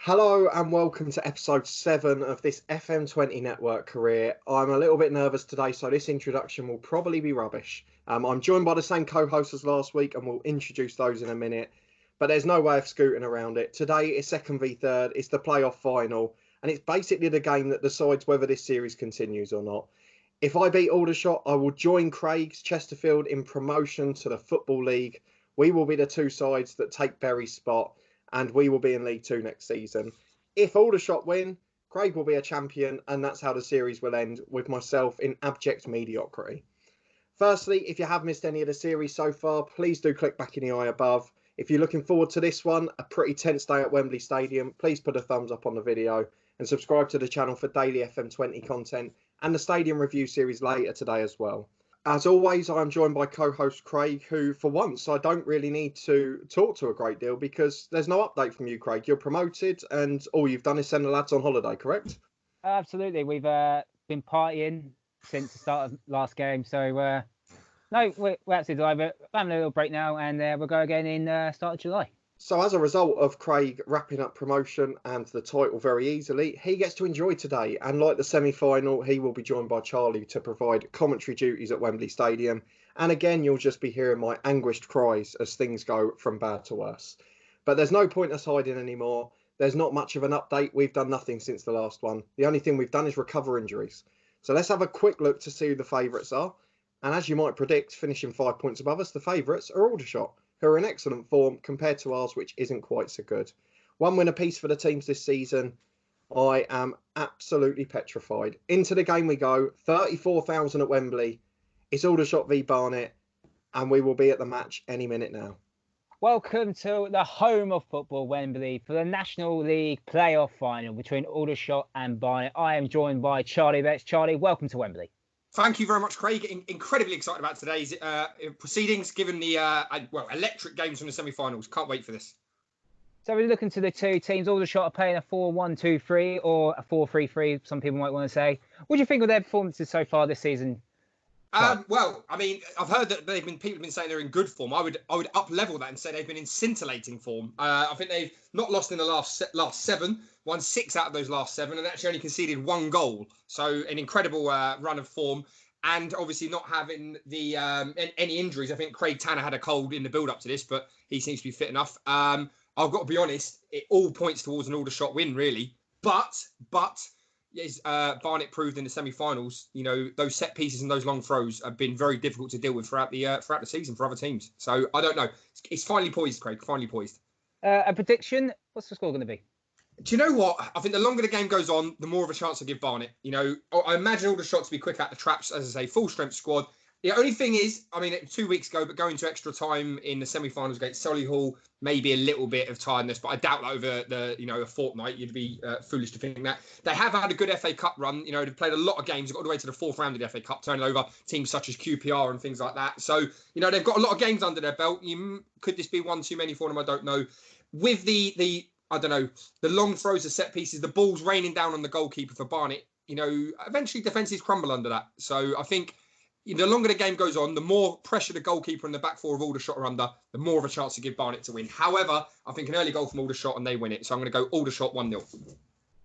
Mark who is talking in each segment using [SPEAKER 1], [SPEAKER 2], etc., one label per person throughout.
[SPEAKER 1] Hello and welcome to episode 7 of this FM20 Network Career. I'm a little bit nervous today, so this introduction will probably be rubbish. I'm joined by the same co-hosts as last week and we'll introduce those in a minute. But there's no way of scooting around it. Today is second v third, it's the playoff final, and it's basically the game that decides whether this series continues or not. If I beat Aldershot, I will join Craig's Chesterfield in promotion to the Football League. We will be the two sides that take Berry's spot, and we will be in League 2 next season. If Aldershot win, Craig will be a champion, and that's how the series will end, with myself in abject mediocrity. Firstly, if you have missed any of the series so far, please do click back in the eye above. If you're looking forward to this one, a pretty tense day at Wembley Stadium, please put a thumbs up on the video and subscribe to the channel for daily FM20 content and the stadium review series later today as well. As always, I'm joined by co-host Craig, who for once I don't really need to talk to a great deal because there's no update from you, Craig. You're promoted and all you've done is send the lads on holiday, correct?
[SPEAKER 2] Absolutely. We've been partying since the start of last game. So, no, we're absolutely delighted. We're having a little break now and we'll go again in start of July.
[SPEAKER 1] So as a result of Craig wrapping up promotion and the title very easily, he gets to enjoy today. And like the semi-final, he will be joined by Charlie to provide commentary duties at Wembley Stadium. And again, you'll just be hearing my anguished cries as things go from bad to worse. But there's no point us hiding anymore. There's not much of an update. We've done nothing since the last one. The only thing we've done is recover injuries. So let's have a quick look to see who the favourites are. And as you might predict, finishing 5 points above us, the favourites are Aldershot, who are in excellent form compared to ours, which isn't quite so good. One win apiece for the teams this season. I am absolutely petrified. Into the game we go. 34,000 at Wembley. It's Aldershot v Barnet, and we will be at the match any minute now.
[SPEAKER 2] Welcome to the home of football, Wembley, for the National League playoff final between Aldershot and Barnet. I am joined by Charlie Betts. Charlie, welcome to Wembley.
[SPEAKER 3] Thank you very much, Craig. Incredibly excited about today's proceedings, given the electric games from the semi-finals. Can't wait for this.
[SPEAKER 2] So we're looking to the two teams. Aldershot are playing a 4-1-2-3 or a 4-3-3, some people might want to say. What do you think of their performances so far this season?
[SPEAKER 3] Well, I mean, I've heard that people have been saying they're in good form. I would up level that and say they've been in scintillating form. I think they've not lost in the last 7, won 6 out of those last 7, and actually only conceded 1 goal. So an incredible run of form, and obviously not having the any injuries. I think Craig Tanner had a cold in the build up to this, but he seems to be fit enough. I've got to be honest, it all points towards an Aldershot win, really. But as Barnet proved in the semi-finals, you know, those set pieces and those long throws have been very difficult to deal with throughout the season for other teams. So I don't know. It's finally poised, Craig. Finally poised.
[SPEAKER 2] A prediction? What's the score going to be?
[SPEAKER 3] Do you know what? I think the longer the game goes on, the more of a chance I give Barnet. You know, I imagine all the shots to be quick out the traps. As I say, full strength squad. The only thing is, I mean, 2 weeks ago, but going to extra time in the semi-finals against Solihull, maybe a little bit of tiredness, but I doubt that over a fortnight. You'd be foolish to think that. They have had a good FA Cup run. You know, they've played a lot of games. They've got all the way to the 4th round of the FA Cup, turning over teams such as QPR and things like that. So, you know, they've got a lot of games under their belt. Could this be one too many for them? I don't know. With the long throws of set pieces, the ball's raining down on the goalkeeper for Barnet, you know, eventually defences crumble under that. So I think the longer the game goes on, the more pressure the goalkeeper and the back four of Aldershot are under, the more of a chance to give Barnet to win. However, I think an early goal from Aldershot and they win it. So I'm going to go Aldershot 1-0.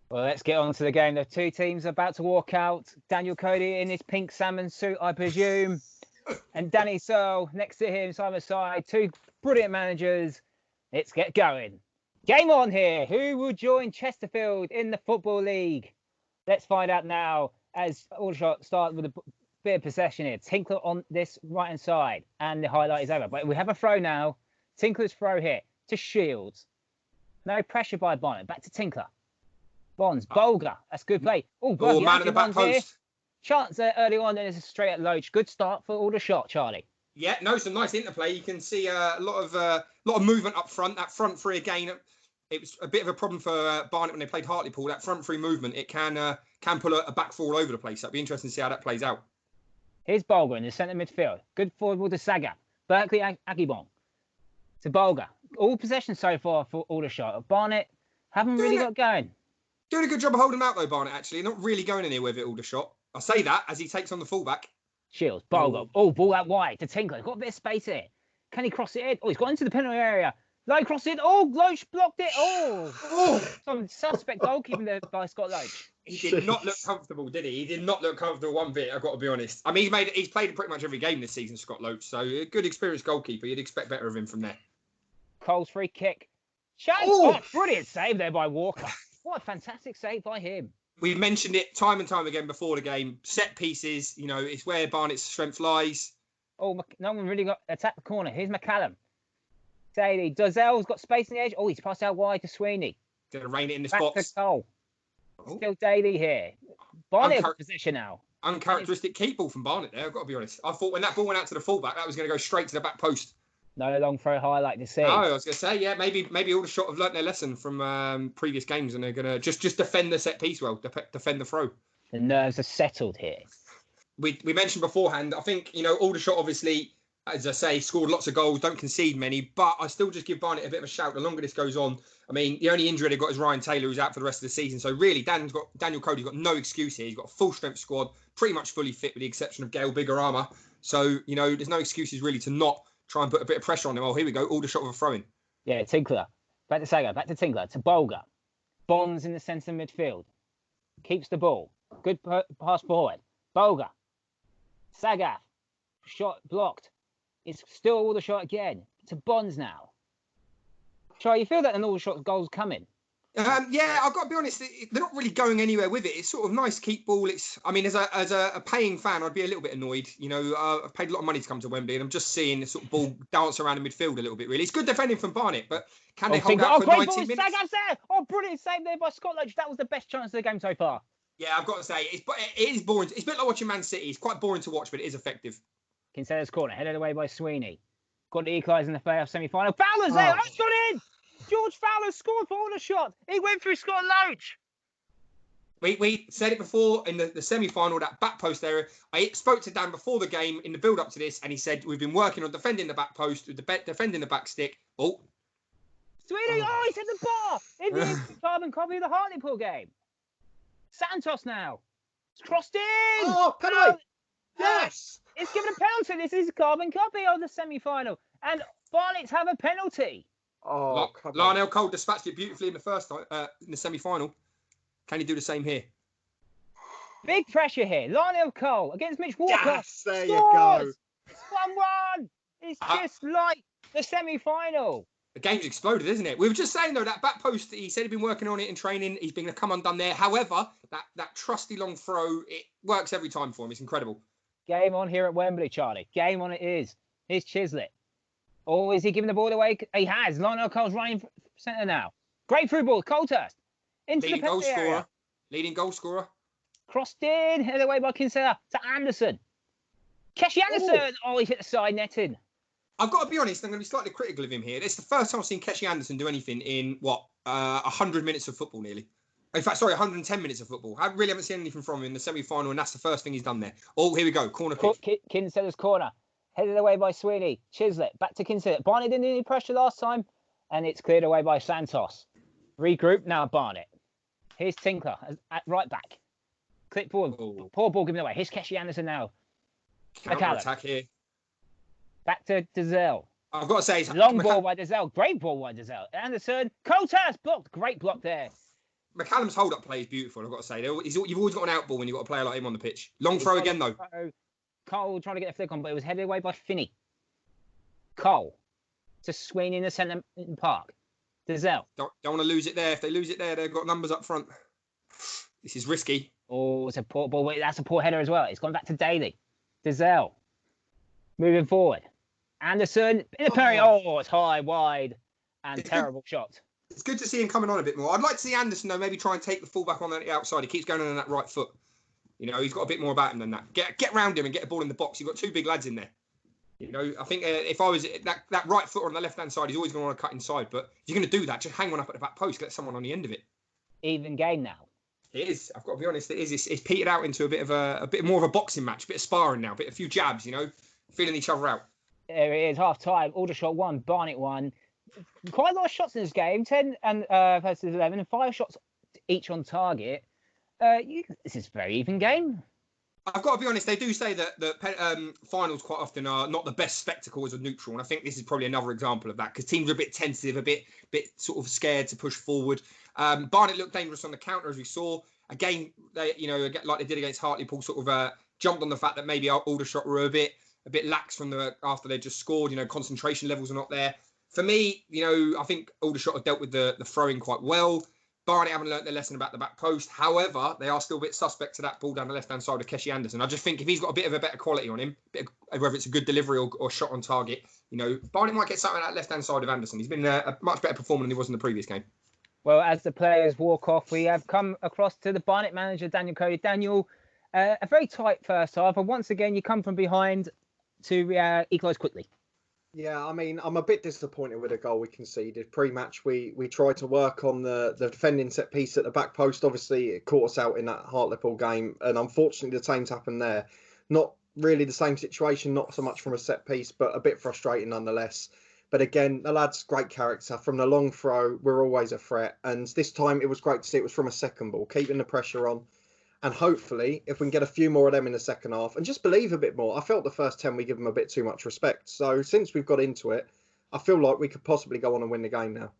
[SPEAKER 2] Well, let's get on to the game. The two teams are about to walk out. Daniel Cody in his pink salmon suit, I presume. And Danny Searle next to him, side by side. Two brilliant managers. Let's get going. Game on here. Who will join Chesterfield in the Football League? Let's find out now as Aldershot start with a bit of possession here. Tinkler on this right-hand side. And the highlight is over. But we have a throw now. Tinkler's throw here to Shields. No pressure by Barnet. Back to Tinkler. Bonds. Bolger. That's good play. Oh,
[SPEAKER 3] man in the back post. Here.
[SPEAKER 2] Chance there early on. Then it's a straight at Loach. Good start for Aldershot, Charlie.
[SPEAKER 3] Yeah, no, some nice interplay. You can see a lot of movement up front. That front three again. It was a bit of a problem for Barnet when they played Hartlepool. That front three movement, it can pull a back four all over the place. That'd be interesting to see how that plays out.
[SPEAKER 2] Here's Bolger in the centre midfield. Good forward ball to Saga. Berkeley Agibong to Bolger. All possession so far for Aldershot. Barnet haven't really got going.
[SPEAKER 3] Doing a good job of holding him out though, Barnet, actually. Not really going anywhere with it, Aldershot. I say that as he takes on the fullback.
[SPEAKER 2] Shields, Bolger. Oh, ball out wide to Tinkler. Got a bit of space here. Can he cross it in? Oh, he's got into the penalty area. Low cross in. Oh, Loach blocked it. Oh, some suspect goalkeeping there by Scott Loach.
[SPEAKER 3] He did not look comfortable, did he? He did not look comfortable one bit, I've got to be honest. I mean, he's played pretty much every game this season, Scott Loach, so a good experienced goalkeeper. You'd expect better of him from there.
[SPEAKER 2] Cole's free kick. Chance. Oh, brilliant save there by Walker. What a fantastic save by him.
[SPEAKER 3] We've mentioned it time and time again before the game. Set pieces, it's where Barnet's strength lies.
[SPEAKER 2] Oh, no one really got attack the corner. Here's McCallum. Daly. Dozell's got space in the edge. Oh, he's passed out wide to Sweeney.
[SPEAKER 3] Going to rain it in this
[SPEAKER 2] Back
[SPEAKER 3] box.
[SPEAKER 2] to Cole. Still Daly here. Barnet in position now.
[SPEAKER 3] Uncharacteristic keep ball from Barnet there, I've got to be honest. I thought when that ball went out to the fullback, that was going to go straight to the back post.
[SPEAKER 2] No long throw highlight to see.
[SPEAKER 3] No, I was going to say, yeah, maybe Aldershot have learnt their lesson from previous games and they're going to just defend the set piece well, defend the throw.
[SPEAKER 2] The nerves are settled here.
[SPEAKER 3] We mentioned beforehand, I think, Aldershot obviously, as I say, scored lots of goals, don't concede many, but I still just give Barnet a bit of a shout the longer this goes on. I mean, the only injury they've got is Ryan Taylor, who's out for the rest of the season. So really, Daniel Cody's got no excuse here. He's got a full-strength squad, pretty much fully fit with the exception of Gail Bigorama. So, there's no excuses really to not try and put a bit of pressure on him. Oh, here we go, Aldershot with a throw-in.
[SPEAKER 2] Yeah, Tinkler. Back to Saga, back to Tinkler, to Bolger. Bonds in the centre midfield. Keeps the ball. Good pass forward. Bolger. Sagath. Shot blocked. It's still Aldershot again. To Bonds now. Charlie, you feel that an Aldershot goal's coming?
[SPEAKER 3] Yeah, I've got to be honest. They're not really going anywhere with it. It's sort of nice keep ball. As a paying fan, I'd be a little bit annoyed. I've paid a lot of money to come to Wembley, and I'm just seeing the sort of ball dance around the midfield a little bit. Really, it's good defending from Barnet, but can they hold out for 90 minutes?
[SPEAKER 2] Sagath's there! Oh, brilliant save there by Scott Loach. That was the best chance of the game so far.
[SPEAKER 3] Yeah, I've got to say, it is boring. It's a bit like watching Man City. It's quite boring to watch, but it is effective.
[SPEAKER 2] Kinsella's corner, headed away by Sweeney. Got to equalise in the playoff semi-final. Fowler's there! Oh, it's gone in! George Fowler scored for Aldershot. He went through Scott Loach.
[SPEAKER 3] We said it before in the semi-final, that back post area. I spoke to Dan before the game in the build-up to this, and he said, we've been working on defending the back post, defending the back stick. Oh.
[SPEAKER 2] Sweeney, he's hit the bar! In the carbon copy of the Hartlepool game. Santos now. It's crossed in!
[SPEAKER 1] Oh, penalty! Yes!
[SPEAKER 2] It's given a penalty. This is a carbon copy of the semi-final. And Barnet's have a penalty.
[SPEAKER 1] Oh,
[SPEAKER 3] Lionel Cole dispatched it beautifully in the first time, in the semi-final. Can he do the same here?
[SPEAKER 2] Big pressure here. Lionel Cole against Mitch Walker.
[SPEAKER 1] Yes, there you go.
[SPEAKER 2] It's 1-1. It's just like the semi-final.
[SPEAKER 3] The game's exploded, isn't it? We were just saying, though, that back post, he said he'd been working on it in training. He's been going to come undone there. However, that trusty long throw, it works every time for him. It's incredible. Game
[SPEAKER 2] on here at Wembley, Charlie. Game on it is. Here's Chislett. Oh, is he giving the ball away? He has. Lionel Cole's running centre now. Great through ball. Colthurst. Into
[SPEAKER 3] leading
[SPEAKER 2] the
[SPEAKER 3] goal
[SPEAKER 2] area.
[SPEAKER 3] scorer. Leading goal scorer.
[SPEAKER 2] Crossed in. Headed away by Kinsella to Anderson. Keshi Anderson. Oh, he's hit the side netting.
[SPEAKER 3] I've got to be honest, I'm going to be slightly critical of him here. It's the first time I've seen Keshi Anderson do anything in, 100 minutes of football nearly. In fact, 110 minutes of football. I really haven't seen anything from him in the semi-final, and that's the first thing he's done there. Oh, here we go. Corner kick.
[SPEAKER 2] Kinsella's corner. Headed away by Sweeney. Chislett. Back to Kinsella. Barnet didn't need any pressure last time, and it's cleared away by Santos. Regroup now, Barnet. Here's Tinkler at right back. Clip forward. Oh. Poor ball given away. Here's Keshi Anderson now.
[SPEAKER 3] Counter-attack here.
[SPEAKER 2] Back to Dazelle.
[SPEAKER 3] I've got to say...
[SPEAKER 2] Long ball by Dazelle. Great ball by Dazelle. Anderson. Coltas blocked. Great block there.
[SPEAKER 3] McCallum's hold-up play is beautiful, I've got to say. You've always got an out ball when you've got a player like him on the pitch. Long throw again, though.
[SPEAKER 2] Cole trying to get a flick on, but it was headed away by Finney. Cole to Sweeney in the centre park. Dazelle.
[SPEAKER 3] Don't want to lose it there. If they lose it there, they've got numbers up front. This is risky.
[SPEAKER 2] Oh, it's a poor ball. Wait, that's a poor header as well. It's gone back to Daly. Dazelle. Moving forward. Anderson in the parry. Oh, it's high, wide, and terrible shot.
[SPEAKER 3] It's good to see him coming on a bit more. I'd like to see Anderson, though, maybe try and take the fullback on the outside. He keeps going on that right foot. He's got a bit more about him than that. Get round him and get a ball in the box. You've got two big lads in there. I think if I was that right foot on the left-hand side, he's always going to want to cut inside. But if you're going to do that, just hang one up at the back post, get someone on the end of it.
[SPEAKER 2] Even game now.
[SPEAKER 3] It is. I've got to be honest. It is. It's petered out into a bit more of a boxing match, a bit of sparring now, a few jabs. Feeling each other out.
[SPEAKER 2] There it is. Half time. Aldershot 1, Barnet 1. Quite a lot of shots in this game. 10 and versus 11, and 5 shots each on target. This is a very even game.
[SPEAKER 3] I've got to be honest. They do say that the finals quite often are not the best spectacle as a neutral, and I think this is probably another example of that because teams are a bit tentative, a bit sort of scared to push forward. Barnet looked dangerous on the counter as we saw. Again, they like they did against Hartlepool, sort of jumped on the fact that maybe Aldershot were a bit lax from after they just scored. Concentration levels are not there. For me, I think Aldershot have dealt with the throwing quite well. Barnet haven't learnt their lesson about the back post. However, they are still a bit suspect to that ball down the left-hand side of Keshi Anderson. I just think if he's got a bit of a better quality on him, whether it's a good delivery or shot on target, Barnet might get something out left-hand side of Anderson. He's been a much better performer than he was in the previous game.
[SPEAKER 2] Well, as the players walk off, we have come across to the Barnet manager, Daniel Cody. Daniel, a very tight first half, and once again, you come from behind to equalise quickly.
[SPEAKER 1] Yeah, I mean, I'm a bit disappointed with the goal we conceded. Pre-match, we tried to work on the defending set piece at the back post. Obviously, it caught us out in that Hartlepool game, and unfortunately, the same's happened there. Not really the same situation, not so much from a set piece, but a bit frustrating nonetheless. But again, the lad's great character. From the long throw, we're always a threat. And this time, it was great to see it was from a second ball, keeping the pressure on. And hopefully, if we can get a few more of them in the second half and just believe a bit more. I felt the first 10 we give them a bit too much respect. So since we've got into it, I feel like we could possibly go on and win the game now.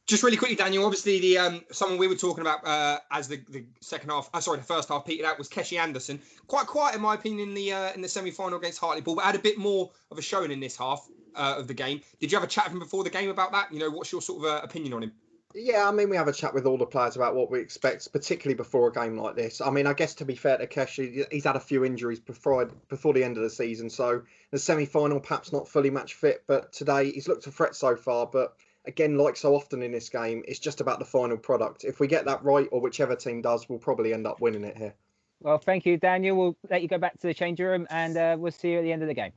[SPEAKER 3] Just really quickly, Daniel, obviously the someone we were talking about as the first half petered out was Keshi Anderson. Quite quiet in my opinion in the semi-final against Hartlepool, but had a bit more of a showing in this half of the game. Did you have a chat with him before the game about that? What's your sort of opinion on him?
[SPEAKER 1] Yeah, I mean, we have a chat with all the players about what we expect, particularly before a game like this. I mean, I guess to be fair to Keshi, he's had a few injuries before the end of the season. So the semi-final, perhaps not fully match fit, but today he's looked a threat so far. But again, like so often in this game, it's just about the final product. If we get that right, or whichever team does, we'll probably end up winning it here.
[SPEAKER 2] Well, thank you, Daniel. We'll let you go back to the changing room, and we'll see you at the end of the game.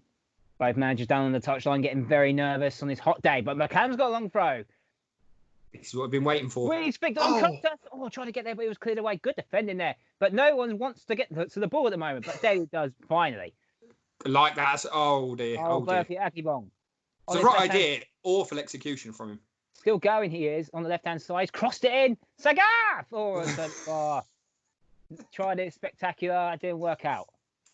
[SPEAKER 2] Both managers down on the touchline getting very nervous on this hot day, but McCallum's got a long throw.
[SPEAKER 3] This is what I've been waiting for.
[SPEAKER 2] Really speak on contact. Trying to get there, but it was cleared away. Good defending there. But no one wants to get to the ball at the moment. But Daly does finally.
[SPEAKER 3] Like that. Oh, dear.
[SPEAKER 2] Berkey Akibong.
[SPEAKER 3] It's the right idea. Awful execution from him.
[SPEAKER 2] Still going, he is, on the left-hand side. He's crossed it in. Sagaf! Tried it. Spectacular. It didn't work out.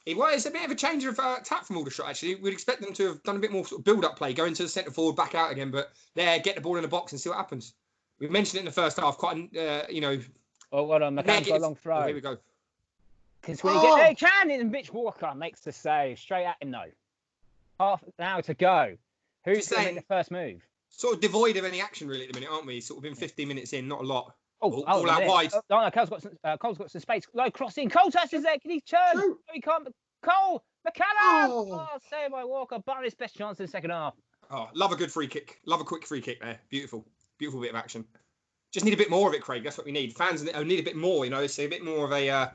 [SPEAKER 3] It's a bit of a change of attack from Aldershot, actually. We'd expect them to have done a bit more sort of build-up play, go into the centre forward, back out again. But get the ball in the box and see what happens. We mentioned it in the first half, quite,
[SPEAKER 2] Oh, well done. McCann's got a long throw.
[SPEAKER 3] Oh, here we go.
[SPEAKER 2] Because when you get there, he can, and Mitch Walker makes the save. Straight at him, though. Half an hour to go. Who's going to make the first move?
[SPEAKER 3] Sort of devoid of any action, really, at the minute, aren't we? Sort of been 15 minutes in, not a lot.
[SPEAKER 2] All
[SPEAKER 3] out wide.
[SPEAKER 2] No, Cole's got some space. Low crossing. Cole touches there. Can he turn? No, he can't. Cole! McCallum! Oh, saved by Walker. Barnet's best chance in the second half.
[SPEAKER 3] Oh, love a good free kick. Love a quick free kick there. Beautiful. Beautiful bit of action. Just need a bit more of it, Craig. That's what we need. Fans need a bit more, So a bit more of a...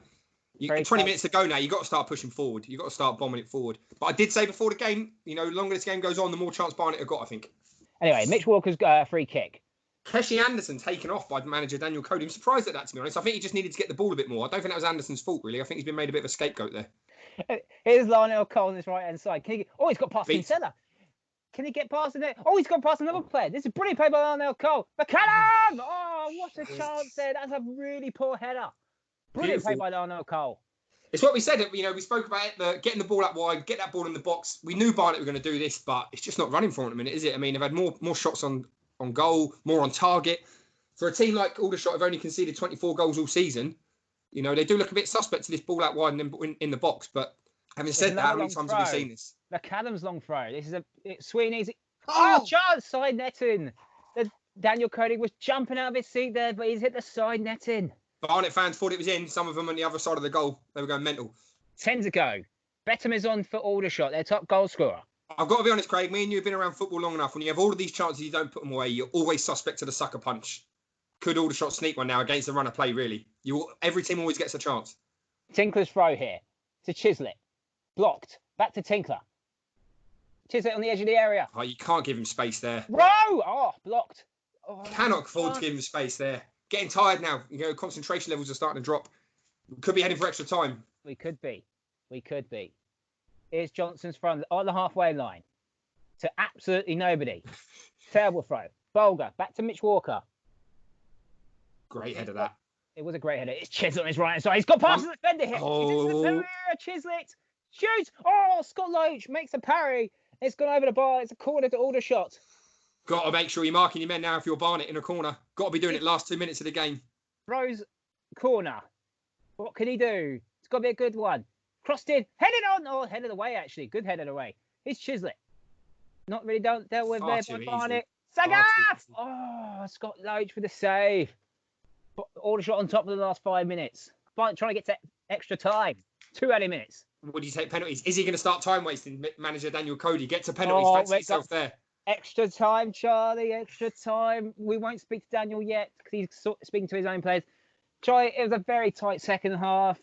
[SPEAKER 3] 20 minutes to go now. You've got to start pushing forward. You've got to start bombing it forward. But I did say before the game, the longer this game goes on, the more chance Barnet have got, I think.
[SPEAKER 2] Anyway, Mitch Walker's got a free kick.
[SPEAKER 3] Keshi Anderson taken off by manager Daniel Cody. I'm surprised at that, to be honest. I think he just needed to get the ball a bit more. I don't think that was Anderson's fault, really. I think he's been made a bit of a scapegoat there.
[SPEAKER 2] Here's Lionel Cole on his right-hand side. He's got past Kinsella. Can he get past it? Oh, he's gone past another player. This is brilliant play by Lionel Cole. McCallum! Oh, what a chance there. That's a really poor header. Brilliant play by Lionel Cole.
[SPEAKER 3] It's what we said. We spoke about it, getting the ball out wide, get that ball in the box. We knew Barnet were going to do this, but it's just not running for them at the minute, is it? I mean, they've had more shots on goal, more on target. For a team like Aldershot have only conceded 24 goals all season, they do look a bit suspect to this ball out wide and in the box. But having said that, how many times have we seen this?
[SPEAKER 2] McCallum's long throw. This is Sweeney's. Chance! Side netting. Daniel Cody was jumping out of his seat there, but he's hit the side netting.
[SPEAKER 3] Barnet fans thought it was in. Some of them on the other side of the goal. They were going mental.
[SPEAKER 2] 10 to go. Bettham is on for Aldershot, their top goal scorer.
[SPEAKER 3] I've got to be honest, Craig. Me and you have been around football long enough. When you have all of these chances, you don't put them away. You're always suspect to the sucker punch. Could Aldershot sneak one now against the run of play, really? Every team always gets a chance.
[SPEAKER 2] Tinkler's throw here to Chislett. Blocked. Back to Tinkler. Chislett on the edge of the area.
[SPEAKER 3] Oh, you can't give him space there.
[SPEAKER 2] Row! Oh, blocked. Oh,
[SPEAKER 3] cannot afford to give him space there. Getting tired now. Concentration levels are starting to drop. We could be heading for extra time.
[SPEAKER 2] We could be. Here's Johnson's throw on the halfway line to absolutely nobody. Terrible throw. Bolger back to Mitch Walker.
[SPEAKER 3] Great header that.
[SPEAKER 2] It was a great header. It's Chislett on his right hand side. He's got past the defender here. He's into the area. Chislett shoots. Oh, Scott Loach makes a parry. It's gone over the bar. It's a corner to Aldershot.
[SPEAKER 3] Got to make sure you're marking your men now if you're Barnet in a corner. Got to be doing it last 2 minutes of the game.
[SPEAKER 2] Rose corner. What can he do? It's got to be a good one. Crossed in. Headed on. Oh, headed away, actually. Good headed away. It's Chislett. Not really dealt with there by Barnet. Sagaf! Oh, Scott Loach with a save. Aldershot on top of the last 5 minutes. Barnet trying to get to extra time. 2 early minutes.
[SPEAKER 3] Would you take penalties? Is he going to start time wasting? Manager Daniel Cody, get to penalties. Fancy yourself there.
[SPEAKER 2] Extra time, Charlie. Extra time. We won't speak to Daniel yet because he's speaking to his own players. Charlie, it was a very tight second half.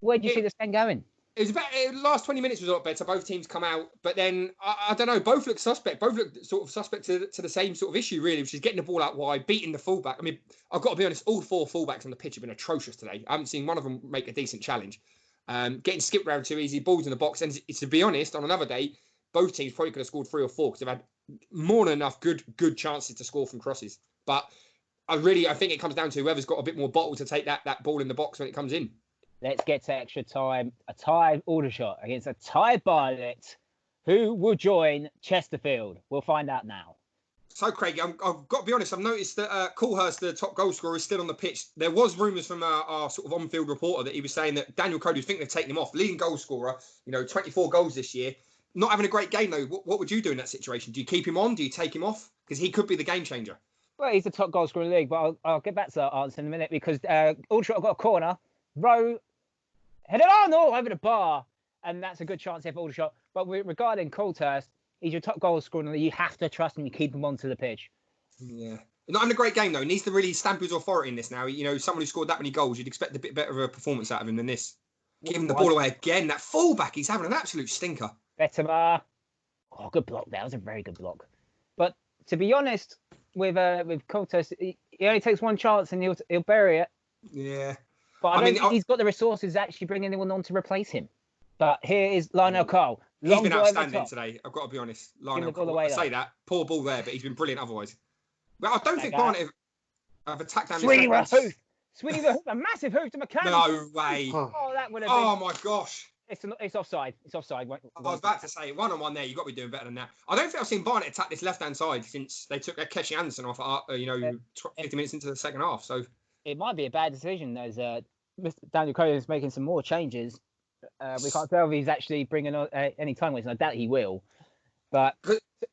[SPEAKER 2] Where do you see this game going?
[SPEAKER 3] It was the last 20 minutes was a lot better. Both teams come out, but then I don't know. Both look suspect. Both look sort of suspect to the same sort of issue, really, which is getting the ball out wide, beating the fullback. I mean, I've got to be honest. All 4 fullbacks on the pitch have been atrocious today. I haven't seen one of them make a decent challenge. Getting skipped around too easy, balls in the box, and to be honest, on another day, both teams probably could have scored 3 or 4 because they've had more than enough good chances to score from crosses. But I think it comes down to whoever's got a bit more bottle to take that ball in the box when it comes in.
[SPEAKER 2] Let's get to extra time. A tied Aldershot against a tied Barnet. Who will join Chesterfield? We'll find out now.
[SPEAKER 3] So, Craig, I've got to be honest. I've noticed that Coolhurst, the top goal scorer, is still on the pitch. There was rumours from our sort of on-field reporter that he was saying that Daniel Cody was thinking of taking him off. Leading goal scorer, 24 goals this year. Not having a great game, though. What would you do in that situation? Do you keep him on? Do you take him off? Because he could be the game changer.
[SPEAKER 2] Well, he's the top goal scorer in the league, but I'll get back to that answer in a minute because Aldershot have got a corner. Rowe headed on over the bar, and that's a good chance here for Aldershot. But regarding Coulthurst, he's your top goal scorer in the league. You have to trust him. You keep him onto the pitch.
[SPEAKER 3] Yeah. Not having a great game, though. He needs to really stamp his authority in this now. Someone who scored that many goals, you'd expect a bit better of a performance out of him than this. Give him the ball away again. That fullback, he's having an absolute stinker.
[SPEAKER 2] Bettemar. Oh, good block. That was a very good block. But to be honest, with Coulthurst, he only takes one chance and he'll bury it.
[SPEAKER 3] Yeah.
[SPEAKER 2] But I don't think he's got the resources to actually bring anyone on to replace him. But here is Lionel Cole.
[SPEAKER 3] He's been outstanding today. I've got to be honest. Lionel Cole.
[SPEAKER 2] I
[SPEAKER 3] say that. Poor ball there, but he's been brilliant otherwise. But I don't think Barnet have attacked down
[SPEAKER 2] Sweeney the hoof. Sweeney the hoof. A massive hoof to McCann.
[SPEAKER 3] No way.
[SPEAKER 2] Oh, that would have been.
[SPEAKER 3] Oh, my gosh.
[SPEAKER 2] It's offside. It's offside.
[SPEAKER 3] I was about to say, one-on-one there, you've got to be doing better than that. I don't think I've seen Barnet attack this left-hand side since they took Keshi Anderson off, 50 minutes into the second half. So
[SPEAKER 2] it might be a bad decision as Daniel Cody is making some more changes. We can't tell if he's actually bringing on any time wasting. I doubt he will. But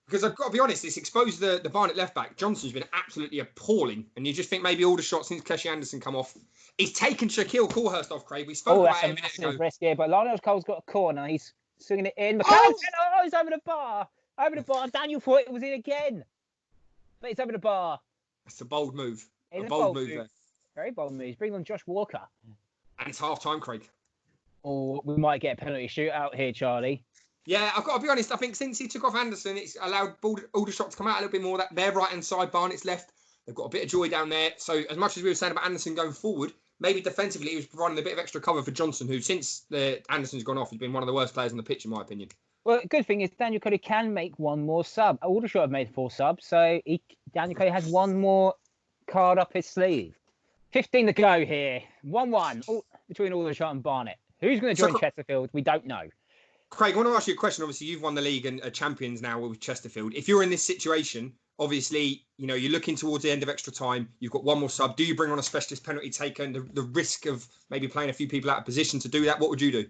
[SPEAKER 3] because I've got to be honest, it's exposed the Barnet left back. Johnson's been absolutely appalling, and you just think maybe all the shots since Keshi Anderson come off. He's taken Shaquille Coulthurst off, Craig. We spoke about him a minute ago.
[SPEAKER 2] Risk here, but Lionel Cole's got a corner. He's swinging it in. He's over the bar. Over the bar. Daniel thought it was in again, but it's over the bar.
[SPEAKER 3] It's a bold move.
[SPEAKER 2] It's
[SPEAKER 3] a bold move there.
[SPEAKER 2] Very bold move. He's bringing on Josh Walker.
[SPEAKER 3] And it's half time, Craig.
[SPEAKER 2] Or we might get a penalty shootout here, Charlie.
[SPEAKER 3] Yeah, I've got to be honest. I think since he took off Anderson, it's allowed Aldershot to come out a little bit more. That their right-hand side, Barnet's left. They've got a bit of joy down there. So as much as we were saying about Anderson going forward, maybe defensively he was providing a bit of extra cover for Johnson, who since Anderson's gone off, he's been one of the worst players on the pitch, in my opinion.
[SPEAKER 2] Well, the good thing is Daniel Cody can make one more sub. Aldershot have made 4 subs, so Daniel Cody has one more card up his sleeve. 15 to go here. 1-1 between Aldershot and Barnet. Who's going to join Chesterfield? We don't know.
[SPEAKER 3] Craig, I want to ask you a question. Obviously, you've won the league and are champions now with Chesterfield. If you're in this situation, obviously, you're looking towards the end of extra time. You've got one more sub. Do you bring on a specialist penalty taker and the risk of maybe playing a few people out of position to do that? What would you do?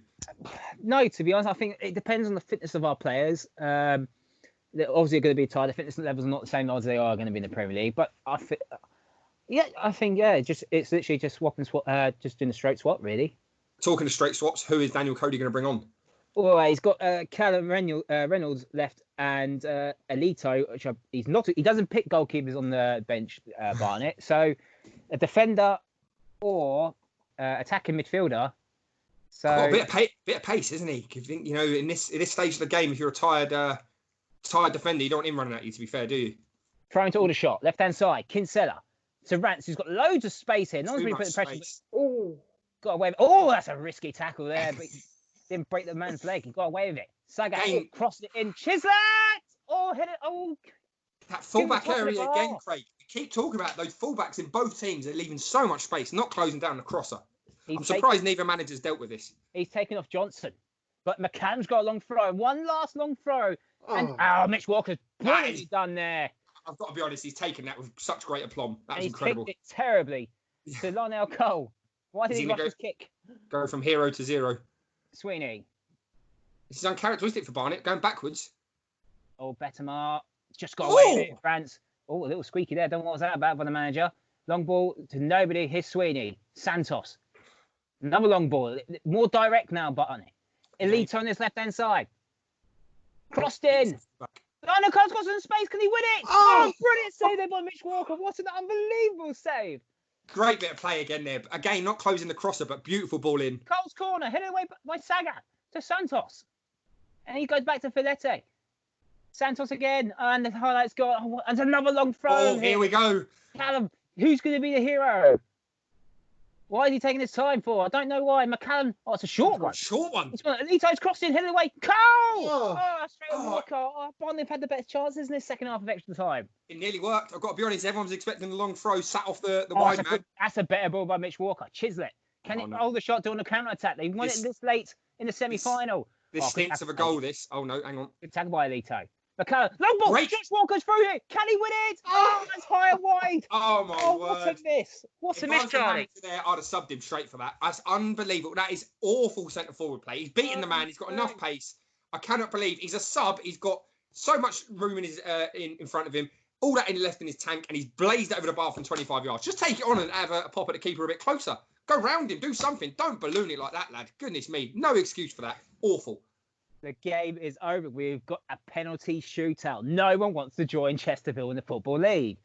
[SPEAKER 2] No, to be honest, I think it depends on the fitness of our players. They're obviously going to be tired. The fitness levels are not the same as they are going to be in the Premier League. But I think it's literally just swap and swap, just doing a straight swap, really.
[SPEAKER 3] Talking of straight swaps, who is Daniel Cody going to bring on?
[SPEAKER 2] Well, he's got Callum Reynolds left and Alito, which he doesn't pick goalkeepers on the bench, Barnet. So a defender or attacking midfielder. So
[SPEAKER 3] a bit of pace, isn't he? You think, in this stage of the game, if you're a tired defender, you don't want him running at you. To be fair, do you?
[SPEAKER 2] Trying to Aldershot, left hand side, Kinsella. So Rance, who's got loads of space here. No one's really putting pressure. Got away. That's a risky tackle there, but he didn't break the man's leg. He got away with it. Saga crossed it in. Chislett! Hit it. That
[SPEAKER 3] fullback area again, Craig. keep talking about those fullbacks in both teams. They're leaving so much space, not closing down the crosser. I'm surprised neither manager's dealt with this.
[SPEAKER 2] He's taken off Johnson. But McCann's got a long throw. One last long throw. And Mitch Walker's brilliantly done there.
[SPEAKER 3] I've got to be honest, he's taken that with such great aplomb. That was
[SPEAKER 2] incredible.
[SPEAKER 3] Incredible.
[SPEAKER 2] He's kicked it terribly to Lionel Cole. Why did he rush his kick?
[SPEAKER 3] Go from hero to zero.
[SPEAKER 2] Sweeney.
[SPEAKER 3] This is uncharacteristic for Barnet, going backwards.
[SPEAKER 2] Oh, Bettemar. Just got away with it, France. Oh, a little squeaky there. Don't know what was that about by the manager. Long ball to nobody. Here's Sweeney. Santos. Another long ball. More direct now, Barnet. Elite on his left-hand side. Crossed in. Lionel Cole's got some space. Can he win it? Oh, brilliant save there by Mitch Walker. What an unbelievable save.
[SPEAKER 3] Great bit of play again there. Again, not closing the crosser, but beautiful ball in.
[SPEAKER 2] Cole's corner. Headed away by Saga to Santos. And he goes back to Filete. Santos again. And the highlights got. And another long throw.
[SPEAKER 3] Oh, here we go.
[SPEAKER 2] Callum, who's going to be the hero? Why is he taking his time for? I don't know why. McCallum. Oh, it's a short one.
[SPEAKER 3] Short one.
[SPEAKER 2] Elito's crossed in, headed away. Cole! Oh, straight on Walker. Oh, Barnet have had the best chances in this second half of extra time.
[SPEAKER 3] It nearly worked. I've got to be honest. Everyone's expecting the long throw, sat off the wide man.
[SPEAKER 2] That's a better ball by Mitch Walker. Chislett. Can it hold the shot doing the counter attack? They won it this late in the semi-final.
[SPEAKER 3] This stinks of a goal, this. Oh, no, hang on.
[SPEAKER 2] Good tackle by Elito. McCallum. Long ball. Mitch Walker's through here. Can he win it? Oh, that's high and wide.
[SPEAKER 3] Oh, my word.
[SPEAKER 2] What a miss. What a miss, Charlie.
[SPEAKER 3] There, I'd have subbed him straight for that. That's unbelievable. That is awful centre-forward play. He's beaten the man. He's got enough pace. I cannot believe he's a sub. He's got so much room in his in front of him. All that left in his tank, and he's blazed over the bar from 25 yards. Just take it on and have a pop at the keeper a bit closer. Go round him. Do something. Don't balloon it like that, lad. Goodness me. No excuse for that. Awful.
[SPEAKER 2] The game is over. We've got a penalty shootout. No one wants to join Chesterfield in the Football League.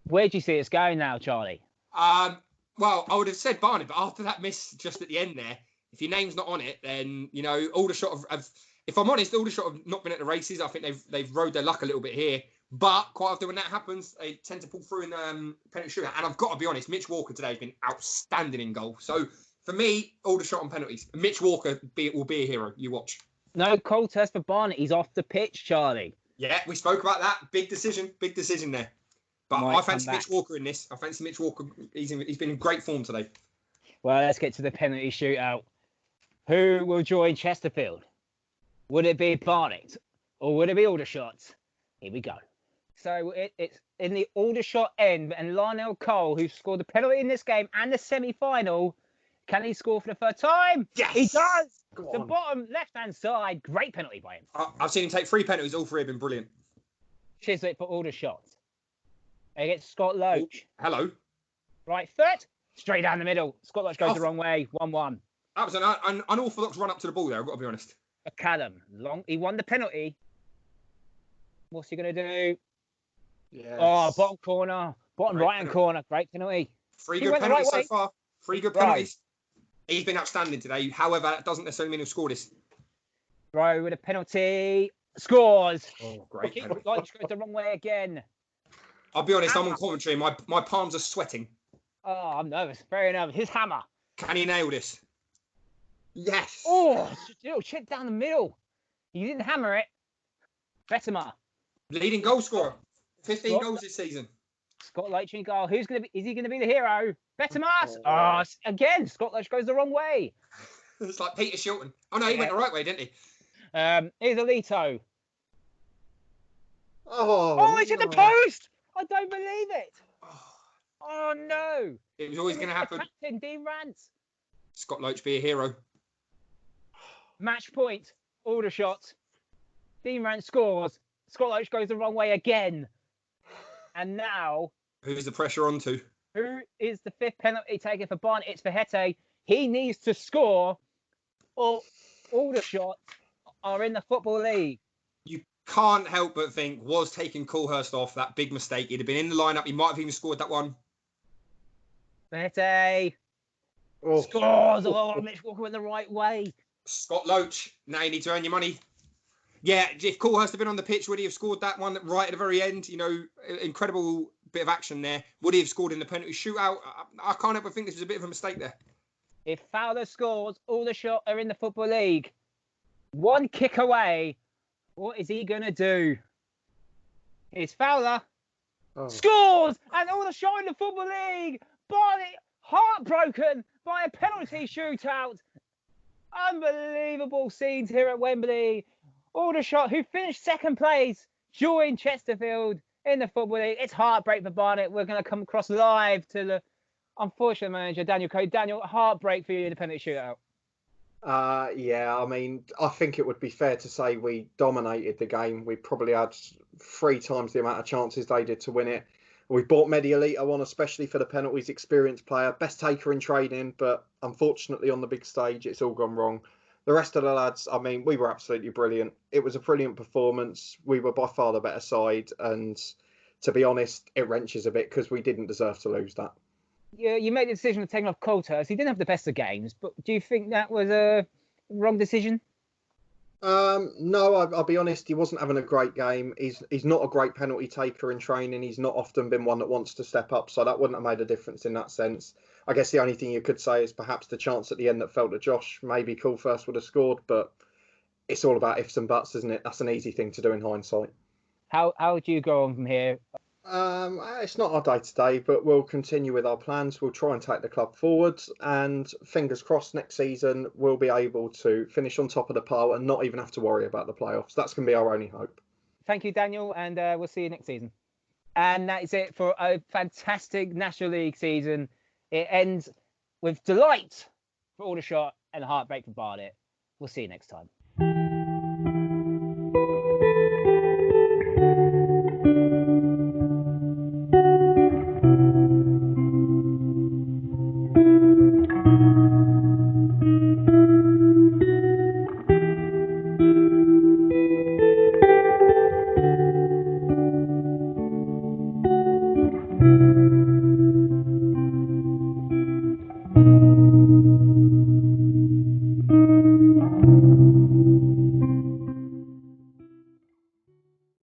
[SPEAKER 2] Where do you see it's going now, Charlie?
[SPEAKER 3] Well, I would have said Barnet, but after that miss just at the end there, if your name's not on it, then, you know, Aldershot have if I'm honest, Aldershot have not been at the races. I think they've rode their luck a little bit here. But quite often when that happens, they tend to pull through in the penalty shootout. And I've got to be honest, Mitch Walker today has been outstanding in goal. So for me, Aldershot on penalties. Mitch Walker will be a hero. You watch. No
[SPEAKER 2] contest for Barnet. He's off the pitch, Charlie.
[SPEAKER 3] Yeah, we spoke about that. Big decision there. But I fancy Mitch Walker in this. I fancy Mitch Walker. He's been in great form today.
[SPEAKER 2] Well, let's get to the penalty shootout. Who will join Chesterfield? Would it be Barnet or would it be Aldershot? Here we go. So it's in the Aldershot end, and Lionel Cole, who scored the penalty in this game and the semi-final, can he score for the third time?
[SPEAKER 3] Yes!
[SPEAKER 2] He does! The bottom left-hand side, great penalty by him.
[SPEAKER 3] I've seen him take 3 penalties, all 3 have been brilliant.
[SPEAKER 2] Chislett for Aldershot. Against Scott Loach.
[SPEAKER 3] Hello.
[SPEAKER 2] Right foot, straight down the middle. Scott Loach goes the wrong way, 1-1.
[SPEAKER 3] That was an unorthodox run up to the ball there, I've got to be honest.
[SPEAKER 2] McCallum, he won the penalty. What's he going to do?
[SPEAKER 3] Yes.
[SPEAKER 2] Oh, bottom corner, right-hand corner, great penalty.
[SPEAKER 3] 3 good penalties so far. 3 good penalties. He's been outstanding today. However, that doesn't necessarily mean he'll score this.
[SPEAKER 2] Rowe with a penalty. Scores.
[SPEAKER 3] Oh, great penalty.
[SPEAKER 2] Loach goes the wrong way again.
[SPEAKER 3] I'll be honest, I'm on commentary. My palms are sweating.
[SPEAKER 2] Oh, I'm nervous. Very nervous. His hammer.
[SPEAKER 3] Can he nail this? Yes.
[SPEAKER 2] Oh, little chip down the middle. He didn't hammer it. Bettemar.
[SPEAKER 3] Leading goal scorer. 15 goals this season.
[SPEAKER 2] Scott Loach in goal. Is he going to be the hero? Bettemar. Oh, again, Scott Loach goes the wrong way.
[SPEAKER 3] It's like Peter Shilton. Oh, no, he went the right way, didn't he?
[SPEAKER 2] Here's Alito.
[SPEAKER 1] Oh,
[SPEAKER 2] it's in the post. I don't believe it. Oh, no.
[SPEAKER 3] It was always going to happen.
[SPEAKER 2] Captain Dean Rance.
[SPEAKER 3] Scott Loach be a hero.
[SPEAKER 2] Match point. Aldershot. Dean Rance scores. Scott Loach goes the wrong way again. And now...
[SPEAKER 3] Who's the pressure on to?
[SPEAKER 2] Who is the 5th penalty taker for Barnet? It's for Hete. He needs to score or Aldershot are in the Football League.
[SPEAKER 3] You can't help but think, was taking Coolhurst off that big mistake. He'd have been in the lineup. He might have even scored that one.
[SPEAKER 2] Hete scores. Oh, Mitch Walker went the right way.
[SPEAKER 3] Scott Loach, now you need to earn your money. Yeah, if Coolhurst had been on the pitch, would he have scored that one right at the very end? You know, incredible bit of action there. Would he have scored in the penalty shootout? I can't help but think this was a bit of a mistake there.
[SPEAKER 2] If Fowler scores, Aldershot are in the Football League. 1 kick away. What is he going to do? Here's Fowler. scores, and all the show in the Football League. Barnet heartbroken by a penalty shootout. Unbelievable scenes here at Wembley. Aldershot, who finished second place, joined Chesterfield in the Football League. It's heartbreak for Barnet. We're going to come across live to the unfortunate manager, Daniel Craig. Daniel, heartbreak for you in the penalty shootout.
[SPEAKER 1] Yeah, I mean, I think it would be fair to say we dominated the game. We probably had 3 times the amount of chances they did to win it. We brought Medialita on, especially for the penalties, experienced player, best taker in training, but unfortunately on the big stage, it's all gone wrong. The rest of the lads, I mean, we were absolutely brilliant. It was a brilliant performance. We were by far the better side, and to be honest, it wrenches a bit because we didn't deserve to lose that.
[SPEAKER 2] Yeah, you made the decision of taking off Coulter. He didn't have the best of games, but do you think that was a wrong decision?
[SPEAKER 1] No, I'll be honest. He wasn't having a great game. He's not a great penalty taker in training. He's not often been one that wants to step up, so that wouldn't have made a difference in that sense. I guess the only thing you could say is perhaps the chance at the end that fell to Josh. Maybe Coulthurst would have scored, but it's all about ifs and buts, isn't it? That's an easy thing to do in hindsight.
[SPEAKER 2] How do you go on from here?
[SPEAKER 1] It's not our day-to-day, but we'll continue with our plans. We'll try and take the club forward, and fingers crossed next season we'll be able to finish on top of the pile and not even have to worry about the playoffs. That's going to be our only hope.
[SPEAKER 2] Thank you, Daniel, and we'll see you next season. And that is it for a fantastic National League season. It ends with delight for Aldershot and heartbreak for Barnet. We'll see you next time.